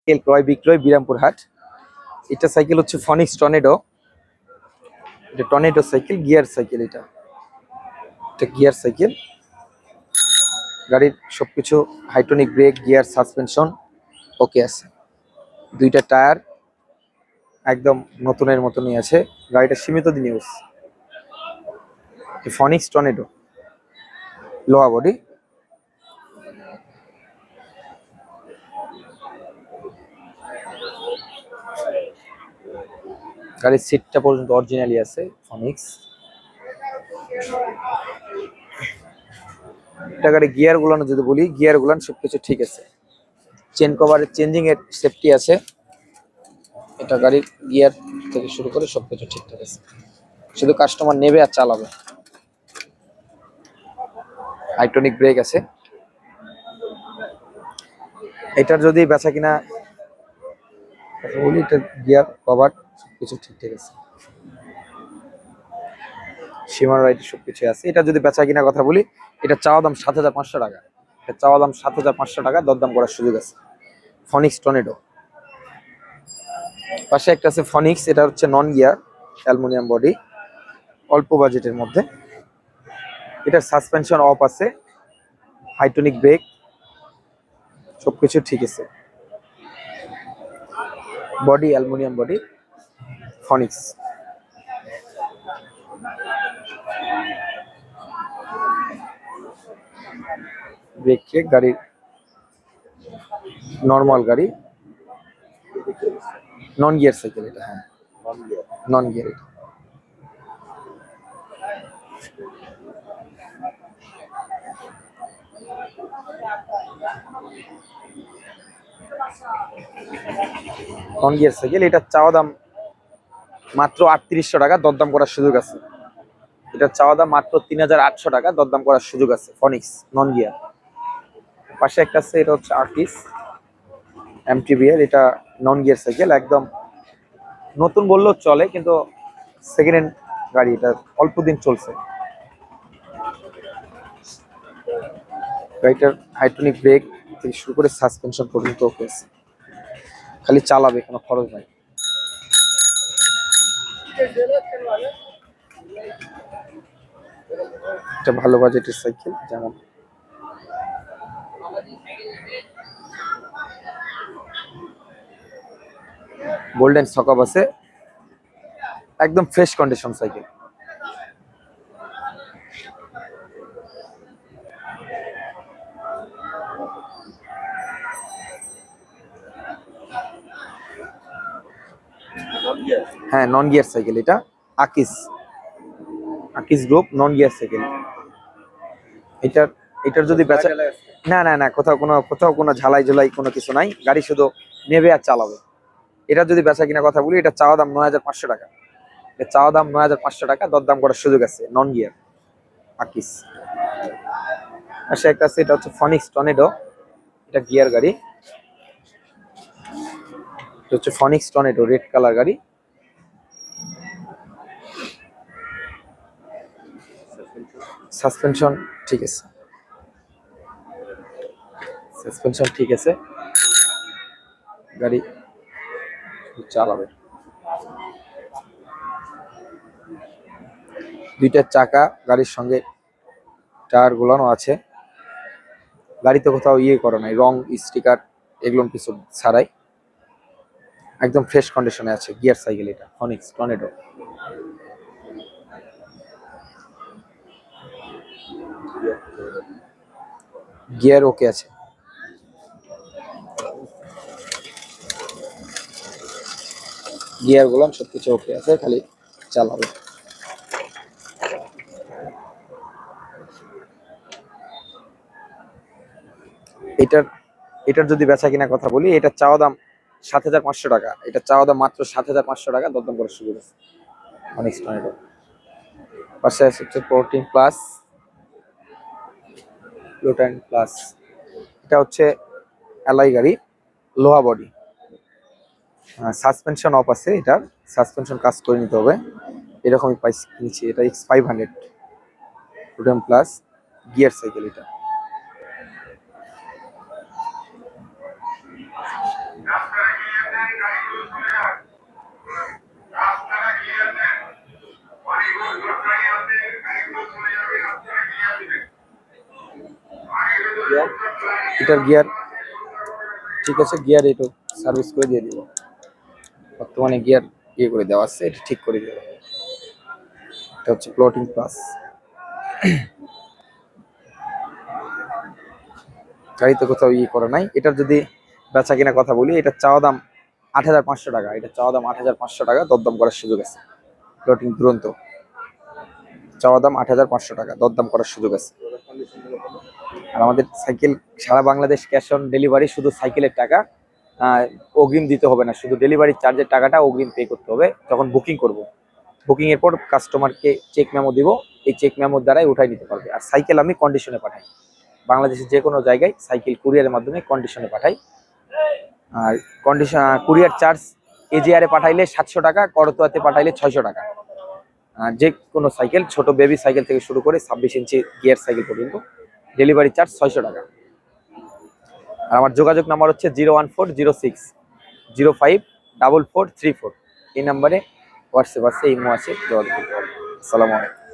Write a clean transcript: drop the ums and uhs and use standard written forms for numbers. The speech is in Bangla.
সাইকেল ক্রয় বিক্রয় বিরামপুর হাট। এটা সাইকেল হচ্ছে ফনিক্স টর্নেডো। এটা টর্নেডো সাইকেল, গিয়ার সাইকেল। এটা গিয়ার সাইকেল। গাড়ির সবকিছু হাইড্রোলিক ব্রেক, গিয়ার, সাসপেনশন ওকে আছে। দুইটা টায়ার একদম নতুনের মতনই আছে। গাড়িটা সীমিত দিন ইউজ। ফনিক্স টর্নেডো, লোহা বডি। গাড়ির সিটটা পর্যন্ত অরিজিনালি আছে ফনিক্স। এটা গাড়ি গিয়ার গুলানো যদি বলি, গিয়ার গুলান সবকিছু ঠিক আছে। চেন কভারের চেঞ্জিং এর সেফটি আছে। এটা গাড়ির গিয়ার থেকে শুরু করে সবকিছু ঠিকঠাক আছে, শুধু কাস্টমার নেবে আর চালাবে। হাইড্রোলিক ব্রেক আছে। এটার যদি বেচা কিনা বলি, এটা গিয়ার কভার সবকিছু ঠিকঠাক আছে, সীমার রাইট সবকিছু আছে। এটা যদি বেচা কিনা কথা বলি, এটা চাওয়া দাম ৭৫০০ টাকা। এটা চাওয়া দাম ৭৫০০ টাকা, দরদাম করার সুযোগ আছে। ফনিক্স টর্নেডো। পাশে একটা আছে ফনিক্স, এটা হচ্ছে নন গিয়ার, অ্যালুমিনিয়াম বডি, অল্প বাজেটের মধ্যে। এটার সাসপেনশন অফ আছে, হাইড্রোলিক ব্রেক সবকিছু ঠিক আছে। Body aluminium body, Phoenix. Brake trek, গাড়ির নর্মাল গাড়ি, নন গিয়ার সাইকেল এটা। হ্যাঁ, নন গিয়ার এটা। Non gear cycle. এটা চাওয়া দাম মাত্র ৩৮০০ টাকা, দরদাম করার সুযোগ আছে। এটা চাওয়া দাম মাত্র ৩৮০০ টাকা, দরদাম করার সুযোগ আছে। ফনিক্স নন গিয়ার। পাশে একটা আছে, এটা হচ্ছে আর্টিস এমটিবিএল। এটা নন গিয়ার সাইকেল, একদম নতুন বললেও চলে, কিন্তু সেকেন্ড হ্যান্ড গাড়ি। এটা অল্প দিন চলছে। গাড়িটার হাইড্রোলিক ব্রেক থেকে শুরু করে সাসপেনশন পর্যন্ত ওকে আছে, খালি চালাবে, কোনো খরচ নাই। এটা ভালো বাজেটের সাইকেল, যেমন গোল্ডেন সকআপ আছে, একদম ফ্রেশ কন্ডিশন সাইকেল। হ্যাঁ, নন গিয়ার সাইকেল এটা। আকিস, আকিস গ্রুপ নন গিয়ার সাইকেল। এটার এটার যদি বেচা, না না না, কোথাও কোনো ঝালাই ঝুলাই কোনো কিছু নাই, গাড়ি শুধু নেবে আর চালাবে। এটা যদি বেচা কিনা কথা বলি, এটা চাওয়া দাম ৯৫০০ টাকা। এটা চাওয়া দাম ৯৫০০ টাকা, দরদাম করার সুযোগ আছে। নন গিয়ার আকিস। একটা আছে, এটা হচ্ছে ফনিক্স টর্নেডো। এটা গিয়ার গাড়ি। এটা হচ্ছে ফনিক্স টর্নেডো, রেড কালার গাড়ি। সাসপেনশন ঠিক আছে, সাসপেনশন ঠিক আছে, গাড়ি চালাবে। দুইটা চাকা গাড়ির সঙ্গে, টায়ার গুলানো আছে। গাড়িতে কোথাও ইয়ে করা নাই, রং স্টিকার এগুলো কিছু ছাড়াই, একদম ফ্রেশ কন্ডিশনে আছে গিয়ার সাইকেল। এটা ফনিক্স টর্নেডো। গিয়ার ওকে আছে। গিয়ার গুলান সবকিছু ওকে আছে, খালি চালাবে। এটার এটার যদি বেচা কিনা কথা বলি, এটা চাওয়া দাম ৭৫০০ টাকা। এটা চাওয়া দাম মাত্র ৭৫০০ টাকা, দরদাম করার সুযোগ আছে। ফনিক্স টর্নেডো। পাশে আছে হচ্ছে প্রোটিন প্লাস, প্লুটন প্লাস। এটা হচ্ছে অ্যালয় গাড়ি, লোহা বডি, সাসপেনশন অফ আছে। এটার সাসপেনশন কাজ করে নিতে হবে, এরকমই পাইছি কিনছি। এটা X500 প্লুটন প্লাস গিয়ার সাইকেল। এটা এটার গিয়ার ঠিক আছে, গিয়ার একটু সার্ভিস করে দিয়ে দিব। বর্তমানে গিয়ার ইয়ে করে দেওয়া আছে, এটা ঠিক করে দেবো। এটা হচ্ছে প্লটিং প্লাস। গাড়িতে কোথাও ইয়ে করা নাই। এটার যদি বেচা কিনা কথা বলি, এটা চাওয়া দাম ৮৫০০ টাকা। এটা চাওয়া দাম ৮৫০০ টাকা, দরদাম করার সুযোগ আছে। প্লটিং দুরন্ত, চাওয়া দাম ৮৫০০ টাকা, দরদাম করার সুযোগ আছে। আর আমাদের সাইকেল সারা বাংলাদেশ ক্যাশ অন ডেলিভারি, শুধু সাইকেলের টাকা অগ্রিম দিতে হবে না, শুধু ডেলিভারি চার্জের টাকাটা অগ্রিম পে করতে হবে যখন বুকিং করব। বুকিং এর পর কাস্টমারকে চেক মেমো দিব, এই চেক মেমোর দ্বারাই উঠাই নিতে পারবে। আর সাইকেল আমি কন্ডিশনে পাঠাই, বাংলাদেশের যে কোনো জায়গায় সাইকেল কুরিয়ারের মাধ্যমে কন্ডিশনে পাঠাই। আর কন্ডিশন কুরিয়ার চার্জ এজিআরে পাঠাইলে ৭০০ টাকা, করতোয়াতে পাঠাইলে ৬০০ টাকা। যে কোনো সাইকেল, ছোট বেবি সাইকেল থেকে শুরু করে ২৬ ইঞ্চি গিয়ার সাইকেল পর্যন্ত ডেলিভারি চার্জ ৬০০ টাকা। আর আমার যোগাযোগ নাম্বার হচ্ছে 01406054434। এই নাম্বারে হোয়াটসঅ্যাপ আছে, ইমো আছে, যোগাযোগ করতে হবে। আসসালামু আলাইকুম।